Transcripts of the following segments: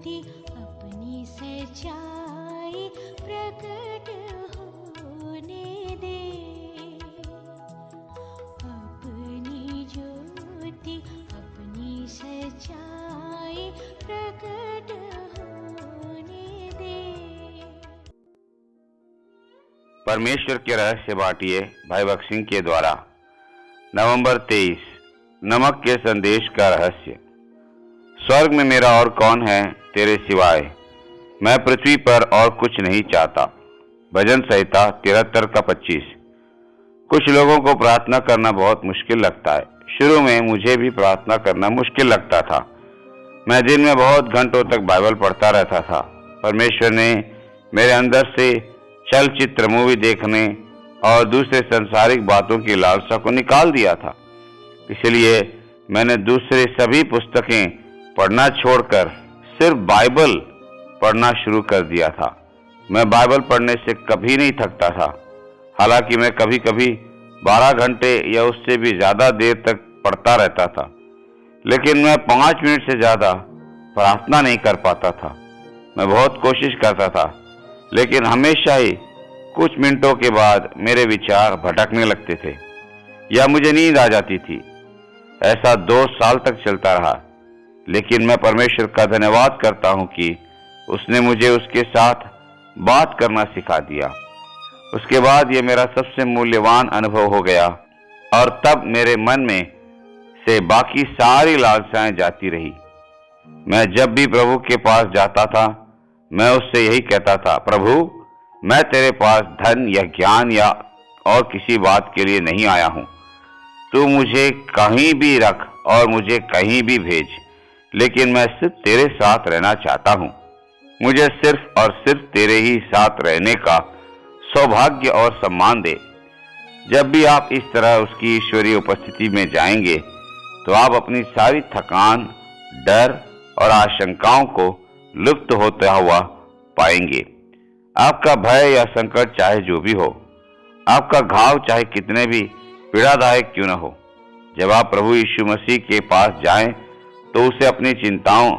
ज्योति अपनी सच्चाई प्रकट होने दे। अपनी ज्योति अपनी सच्चाई प्रकट होने दे। परमेश्वर के रहस्य बाटिए भाई भक्त सिंह के द्वारा। नवंबर 23। नमक के संदेश का रहस्य। स्वर्ग में मेरा और कौन है तेरे सिवाय, मैं पृथ्वी पर और कुछ नहीं चाहता। भजन संहिता 73 का 25। कुछ लोगों को प्रार्थना करना बहुत मुश्किल लगता है। शुरू में मुझे भी प्रार्थना करना मुश्किल लगता था। मैं दिन में बहुत घंटों तक बाइबल पढ़ता रहता था। परमेश्वर ने मेरे अंदर से चलचित्र, मूवी देखने और दूसरे सांसारिक बातों की लालसा को निकाल दिया था। इसलिए मैंने दूसरे सभी पुस्तकें पढ़ना छोड़कर सिर्फ बाइबल पढ़ना शुरू कर दिया था। मैं बाइबल पढ़ने से कभी नहीं थकता था। हालांकि मैं कभी कभी 12 घंटे या उससे भी ज़्यादा देर तक पढ़ता रहता था, लेकिन मैं 5 मिनट से ज़्यादा प्रार्थना नहीं कर पाता था। मैं बहुत कोशिश करता था, लेकिन हमेशा ही कुछ मिनटों के बाद मेरे विचार भटकने लगते थे या मुझे नींद आ जाती थी। ऐसा 2 साल तक चलता रहा, लेकिन मैं परमेश्वर का धन्यवाद करता हूं कि उसने मुझे उसके साथ बात करना सिखा दिया। उसके बाद यह मेरा सबसे मूल्यवान अनुभव हो गया और तब मेरे मन में से बाकी सारी लालसाएं जाती रही। मैं जब भी प्रभु के पास जाता था, मैं उससे यही कहता था, प्रभु, मैं तेरे पास धन या ज्ञान या और किसी बात के लिए नहीं आया हूं। तू मुझे कहीं भी रख और मुझे कहीं भी भेज, लेकिन मैं सिर्फ तेरे साथ रहना चाहता हूं। मुझे सिर्फ और सिर्फ तेरे ही साथ रहने का सौभाग्य और सम्मान दे। जब भी आप इस तरह उसकी ईश्वरीय उपस्थिति में जाएंगे, तो आप अपनी सारी थकान, डर और आशंकाओं को लुप्त होता हुआ पाएंगे। आपका भय या संकट चाहे जो भी हो, आपका घाव चाहे कितने भी पीड़ादायक क्यों न हो, जब आप प्रभु यीशु मसीह के पास जाएं, तो उसे अपनी चिंताओं,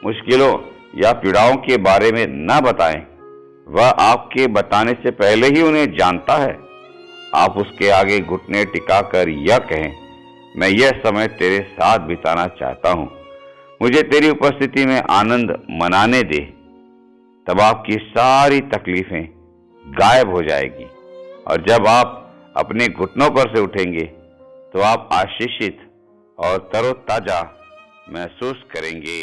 मुश्किलों या पीड़ाओं के बारे में न बताएं। वह आपके बताने से पहले ही उन्हें जानता है। आप उसके आगे घुटने टिकाकर यह कहें, मैं यह समय तेरे साथ बिताना चाहता हूं, मुझे तेरी उपस्थिति में आनंद मनाने दे। तब आपकी सारी तकलीफें गायब हो जाएगी और जब आप अपने घुटनों पर से उठेंगे, तो आप आशीषित और तरोताजा महसूस करेंगे।